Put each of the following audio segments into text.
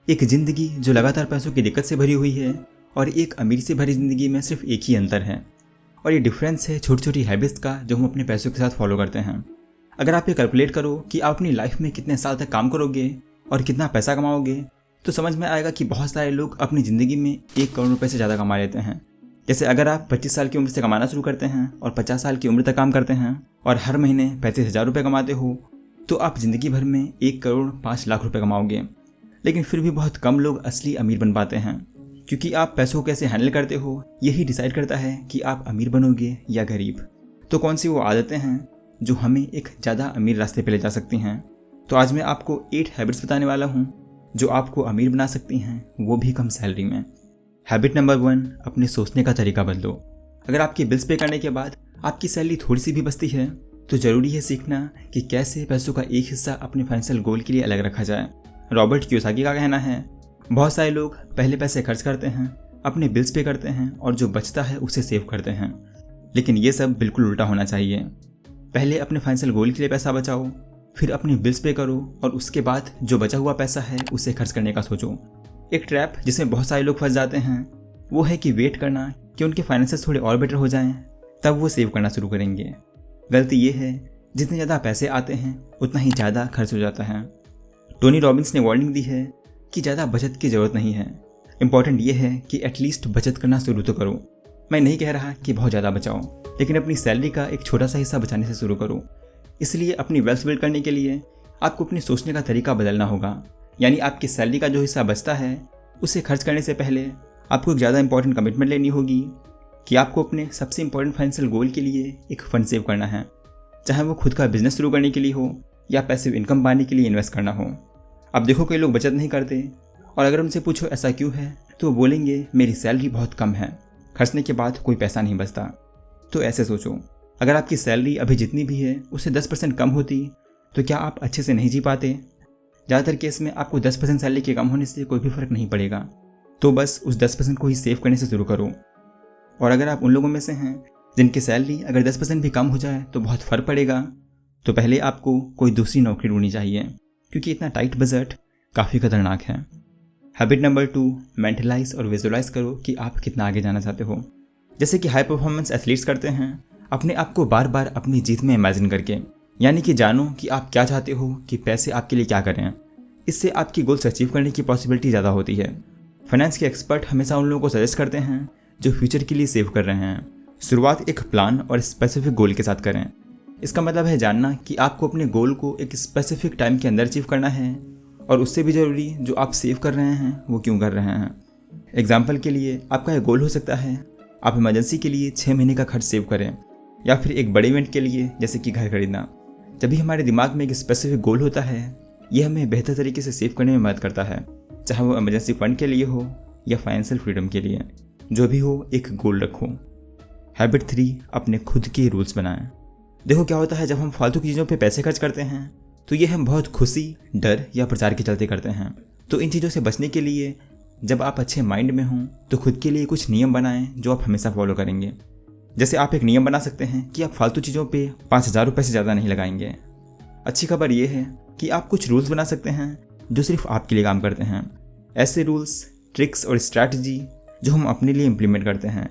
एक ज़िंदगी जो लगातार पैसों की दिक्कत से भरी हुई है और एक अमीर से भरी ज़िंदगी में सिर्फ एक ही अंतर है, और ये डिफरेंस है छोटी छोटी हैबिट्स का जो हम अपने पैसों के साथ फॉलो करते हैं। अगर आप ये कैलकुलेट करो कि आप अपनी लाइफ में कितने साल तक काम करोगे और कितना पैसा कमाओगे, तो समझ में आएगा कि बहुत सारे लोग अपनी ज़िंदगी में 1 करोड़ रुपए से ज़्यादा कमा लेते हैं। जैसे अगर आप 25 साल की उम्र से कमाना शुरू करते हैं और 50 साल की उम्र तक काम करते हैं और हर महीने 35,000 रुपये कमाते हो, तो आप ज़िंदगी भर में 1 करोड़ 5 लाख रुपए कमाओगे। लेकिन फिर भी बहुत कम लोग असली अमीर बन पाते हैं, क्योंकि आप पैसों को कैसे हैंडल करते हो यही डिसाइड करता है कि आप अमीर बनोगे या गरीब। तो कौन सी वो आदतें हैं जो हमें एक ज़्यादा अमीर रास्ते पे ले जा सकती हैं। तो आज मैं आपको 8 हैबिट्स बताने वाला हूँ जो आपको अमीर बना सकती हैं, वो भी कम सैलरी में। हैबिट नंबर 1, अपने सोचने का तरीका बदलो। अगर आपके बिल्स पे करने के बाद आपकी सैलरी थोड़ी सी भी बचती है, तो ज़रूरी है सीखना कि कैसे पैसों का एक हिस्सा अपने फाइनेंशियल गोल के लिए अलग रखा जाए। रॉबर्ट कियोसाकी का कहना है, बहुत सारे लोग पहले पैसे खर्च करते हैं, अपने बिल्स पे करते हैं और जो बचता है उसे सेव करते हैं। लेकिन ये सब बिल्कुल उल्टा होना चाहिए। पहले अपने फाइनेंशियल गोल के लिए पैसा बचाओ, फिर अपने बिल्स पे करो और उसके बाद जो बचा हुआ पैसा है उसे खर्च करने का सोचो। एक ट्रैप जिसमें बहुत सारे लोग फंस जाते हैं वो है कि वेट करना कि उनके फाइनेंसेस थोड़े और बेटर हो जाएं, तब वो सेव करना शुरू करेंगे। गलती ये है, जितने ज़्यादा पैसे आते हैं उतना ही ज़्यादा खर्च हो जाता है। टोनी रॉबिन्स ने वार्निंग दी है कि ज़्यादा बचत की ज़रूरत नहीं है, इंपॉर्टेंट ये है कि एटलीस्ट बचत करना शुरू तो करो। मैं नहीं कह रहा कि बहुत ज़्यादा बचाओ, लेकिन अपनी सैलरी का एक छोटा सा हिस्सा बचाने से शुरू करो। इसलिए अपनी वेल्थ बिल्ड करने के लिए आपको अपने सोचने का तरीका बदलना होगा। यानी आपकी सैलरी का जो हिस्सा बचता है उसे खर्च करने से पहले आपको एक ज़्यादा इंपॉर्टेंट कमिटमेंट लेनी होगी कि आपको अपने सबसे इंपॉर्टेंट फाइनेंशियल गोल के लिए एक फंड सेव करना है, चाहे वो खुद का बिजनेस शुरू करने के लिए हो या पैसिव इनकम पाने के लिए इन्वेस्ट करना हो। अब देखो, कई लोग बचत नहीं करते और अगर उनसे पूछो ऐसा क्यों है, तो वो बोलेंगे मेरी सैलरी बहुत कम है, खर्चने के बाद कोई पैसा नहीं बचता। तो ऐसे सोचो, अगर आपकी सैलरी अभी जितनी भी है उससे 10% कम होती तो क्या आप अच्छे से नहीं जी पाते? ज़्यादातर केस में आपको 10% सैलरी के कम होने से कोई भी फ़र्क नहीं पड़ेगा, तो बस उस 10% को ही सेव करने से शुरू करो। और अगर आप उन लोगों में से हैं जिनकी सैलरी अगर 10% भी कम हो जाए तो बहुत फ़र्क पड़ेगा, तो पहले आपको कोई दूसरी नौकरी ढूंढनी चाहिए, क्योंकि इतना टाइट बजट काफ़ी खतरनाक है। हैबिट नंबर 2, मेंटलाइज और विजुअलाइज करो कि आप कितना आगे जाना चाहते हो। जैसे कि हाई परफॉर्मेंस एथलीट्स करते हैं, अपने आप को बार बार अपनी जीत में इमेजिन करके, यानी कि जानो कि आप क्या चाहते हो, कि पैसे आपके लिए क्या करें। इससे आपकी गोल्स अचीव करने की पॉसिबिलिटी ज़्यादा होती है। फाइनेंस के एक्सपर्ट हमेशा उन लोगों को सजेस्ट करते हैं जो फ्यूचर के लिए सेव कर रहे हैं। शुरुआत एक प्लान और स्पेसिफिक गोल के साथ करें। इसका मतलब है जानना कि आपको अपने गोल को एक स्पेसिफिक टाइम के अंदर अचीव करना है, और उससे भी ज़रूरी जो आप सेव कर रहे हैं वो क्यों कर रहे हैं। एग्जाम्पल के लिए आपका एक गोल हो सकता है आप इमरजेंसी के लिए 6 महीने का खर्च सेव करें, या फिर एक बड़े इवेंट के लिए जैसे कि घर खरीदना। जब भी हमारे दिमाग में एक स्पेसिफिक गोल होता है, ये हमें बेहतर तरीके से सेव करने में मदद करता है, चाहे वो इमरजेंसी फंड के लिए हो या फाइनेंशियल फ्रीडम के लिए। जो भी हो, एक गोल रखो। हैबिट 3, अपने खुद के रूल्स बनाएं। देखो क्या होता है, जब हम फालतू की चीज़ों पे पैसे खर्च करते हैं तो ये हम बहुत खुशी, डर या प्रचार के चलते करते हैं। तो इन चीज़ों से बचने के लिए जब आप अच्छे माइंड में हों तो खुद के लिए कुछ नियम बनाएं जो आप हमेशा फॉलो करेंगे। जैसे आप एक नियम बना सकते हैं कि आप फालतू चीज़ों पे 5,000 रुपये से ज़्यादा नहीं लगाएंगे। अच्छी खबर ये है कि आप कुछ रूल्स बना सकते हैं जो सिर्फ आपके लिए काम करते हैं। ऐसे रूल्स, ट्रिक्स और स्ट्रैटेजी जो हम अपने लिए इम्प्लीमेंट करते हैं,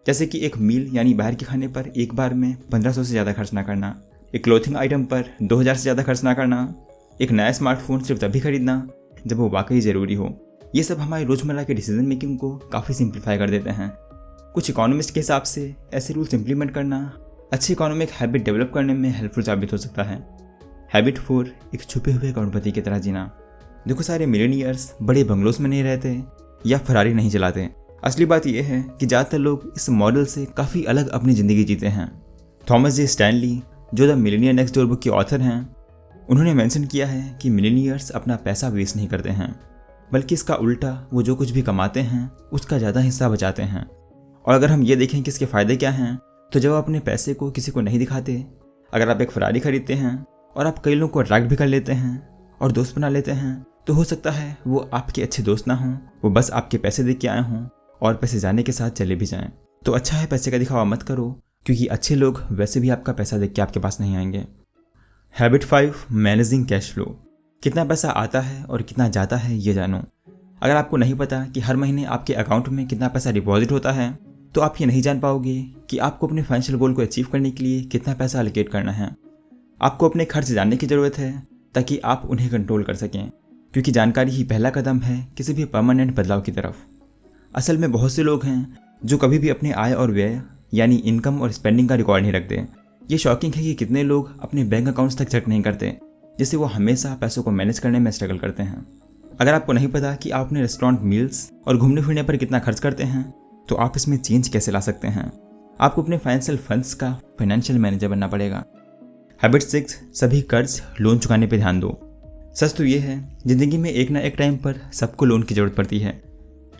जैसे कि एक मील यानी बाहर के खाने पर एक बार में 1500 से ज़्यादा खर्च ना करना, एक क्लोथिंग आइटम पर 2000 से ज़्यादा खर्च ना करना, एक नया स्मार्टफोन सिर्फ तभी खरीदना जब वो वाकई ज़रूरी हो। ये सब हमारी रोज़मर्रा के डिसीजन मेकिंग को काफ़ी सिंप्लीफाई कर देते हैं। कुछ इकोनॉमिस्ट के हिसाब से ऐसे रूल्स इंप्लीमेंट करना अच्छी इकोनॉमिक हैबिट डेवलप करने में हेल्पफुल साबित हो सकता है। हैबिट 4, एक छुपे हुए करोड़पति की तरह जीना। देखो, सारे मिलियनियर्स बड़े बंगलोज में नहीं रहते या फरारी नहीं चलाते। असली बात यह है कि ज़्यादातर लोग इस मॉडल से काफ़ी अलग अपनी ज़िंदगी जीते हैं। थॉमस जे स्टैनली, जो the millionaire next door book के ऑथर हैं, उन्होंने मेंशन किया है कि मिलियनियर्स अपना पैसा वेस्ट नहीं करते हैं, बल्कि इसका उल्टा वो जो कुछ भी कमाते हैं उसका ज़्यादा हिस्सा बचाते हैं। और अगर हम ये देखें कि इसके फ़ायदे क्या हैं, तो जब आप अपने पैसे को किसी को नहीं दिखाते, अगर आप एक फरारी खरीदते हैं और आप कई लोगों को अट्रैक्ट भी कर लेते हैं और दोस्त बना लेते हैं, तो हो सकता है वो आपके अच्छे दोस्त ना हों, वो बस आपके पैसे देख के आए हों और पैसे जाने के साथ चले भी जाएं। तो अच्छा है पैसे का दिखावा मत करो, क्योंकि अच्छे लोग वैसे भी आपका पैसा देख के आपके पास नहीं आएंगे। Habit 5, managing cash flow. कितना पैसा आता है और कितना जाता है ये जानो। अगर आपको नहीं पता कि हर महीने आपके अकाउंट में कितना पैसा डिपॉजिट होता है तो आप ये नहीं जान पाओगे कि आपको अपने फाइनेंशियल गोल को अचीव करने के लिए कितना पैसा एलोकेट करना है। आपको अपने खर्च जानने की ज़रूरत है ताकि आप उन्हें कंट्रोल कर सकें, क्योंकि जानकारी ही पहला कदम है किसी भी परमानेंट बदलाव की तरफ। असल में बहुत से लोग हैं जो कभी भी अपने आय और व्यय यानी इनकम और स्पेंडिंग का रिकॉर्ड नहीं रखते। ये शॉकिंग है कि कितने लोग अपने बैंक अकाउंट्स तक चेक नहीं करते, जिससे वो हमेशा पैसों को मैनेज करने में स्ट्रगल करते हैं। अगर आपको नहीं पता कि आप अपने रेस्टोरेंट मील्स और घूमने फिरने पर कितना खर्च करते हैं तो आप इसमें चेंज कैसे ला सकते हैं। आपको अपने फाइनेंशियल फंड्स का फाइनेंशियल मैनेजर बनना पड़ेगा। हैबिट 6, सभी कर्ज लोन चुकाने पर ध्यान दो। सच तो ये है, ज़िंदगी में एक ना एक टाइम पर सबको लोन की ज़रूरत पड़ती है,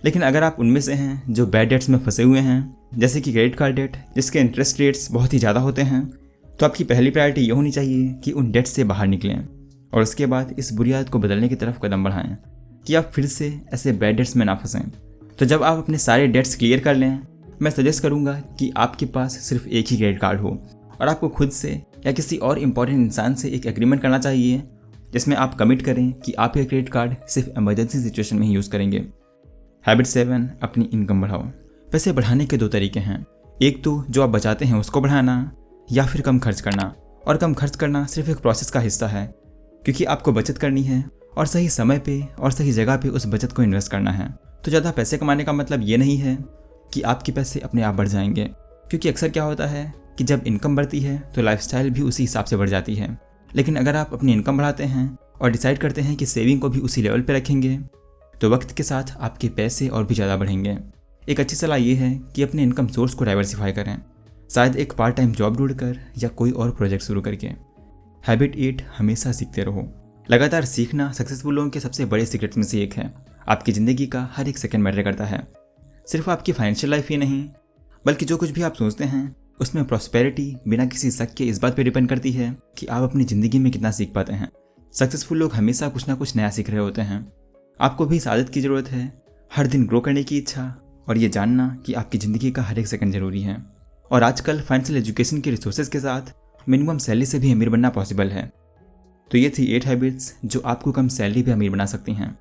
लेकिन अगर आप उनमें से हैं जो बैड डेट्स में फंसे हुए हैं, जैसे कि क्रेडिट कार्ड डेट जिसके इंटरेस्ट रेट्स बहुत ही ज़्यादा होते हैं, तो आपकी पहली प्रायोरिटी ये होनी चाहिए कि उन डेट्स से बाहर निकलें और उसके बाद इस बुरी आदत को बदलने की तरफ कदम बढ़ाएं कि आप फिर से ऐसे बैड डेट्स में ना फंसें। तो जब आप अपने सारे डेट्स क्लियर कर लें, मैं सजेस्ट करूंगा कि आपके पास सिर्फ एक ही क्रेडिट कार्ड हो और आपको खुद से या किसी और इम्पोर्टेंट इंसान से एक एग्रीमेंट करना चाहिए जिसमें आप कमिट करें कि आप ये क्रेडिट कार्ड सिर्फ इमरजेंसी सिचुएशन में ही यूज़ करेंगे। हैबिट 7, अपनी इनकम बढ़ाओ। पैसे बढ़ाने के 2 तरीके हैं, एक तो जो आप बचाते हैं उसको बढ़ाना या फिर कम खर्च करना। और कम खर्च करना सिर्फ एक प्रोसेस का हिस्सा है, क्योंकि आपको बचत करनी है और सही समय पे और सही जगह पे उस बचत को इन्वेस्ट करना है। तो ज़्यादा पैसे कमाने का मतलब ये नहीं है कि आपके पैसे अपने आप बढ़ जाएंगे, क्योंकि अक्सर क्या होता है कि जब इनकम बढ़ती है तो लाइफस्टाइल भी उसी हिसाब से बढ़ जाती है। लेकिन अगर आप अपनी इनकम बढ़ाते हैं और डिसाइड करते हैं कि सेविंग को भी उसी लेवल पे रखेंगे तो वक्त के साथ आपके पैसे और भी ज़्यादा बढ़ेंगे। एक अच्छी सलाह ये है कि अपने इनकम सोर्स को डाइवर्सिफाई करें, शायद एक पार्ट टाइम जॉब ढूंढकर या कोई और प्रोजेक्ट शुरू करके। हैबिट 8, हमेशा सीखते रहो। लगातार सीखना सक्सेसफुल लोगों के सबसे बड़े सीक्रेट्स में से एक है। आपकी ज़िंदगी का हर एक सेकंड मैटर करता है, सिर्फ आपकी फाइनेंशियल लाइफ ही नहीं बल्कि जो कुछ भी आप सोचते हैं उसमें प्रॉस्पेरिटी बिना किसी शक के इस बात पे डिपेंड करती है कि आप अपनी ज़िंदगी में कितना सीख पाते हैं। सक्सेसफुल लोग हमेशा कुछ ना कुछ नया सीख रहे होते हैं। आपको भी इस आदत की ज़रूरत है, हर दिन ग्रो करने की इच्छा और ये जानना कि आपकी ज़िंदगी का हर एक सेकंड ज़रूरी है। और आजकल फाइनेंशियल एजुकेशन के रिसोर्सेज के साथ मिनिमम सैलरी से भी अमीर बनना पॉसिबल है। तो ये थी 8 हैबिट्स जो आपको कम सैलरी पे अमीर बना सकती हैं।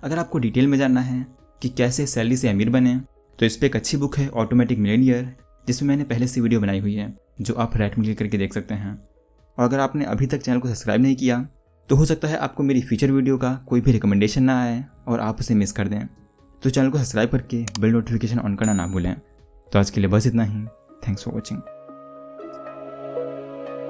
अगर आपको डिटेल में जानना है कि कैसे सैलरी से अमीर बने तो इस पर एक अच्छी बुक है ऑटोमेटिक मिलियनियर, जिसमें मैंने पहले से वीडियो बनाई हुई है जो आप राइट में क्लिक करके देख सकते हैं। और अगर आपने अभी तक चैनल को सब्सक्राइब नहीं किया तो हो सकता है आपको मेरी फ्यूचर वीडियो का कोई भी रिकमेंडेशन ना आए और आप उसे मिस कर दें। तो चैनल को सब्सक्राइब करके बेल नोटिफिकेशन ऑन करना ना भूलें। तो आज के लिए बस इतना ही। Thanks for watching.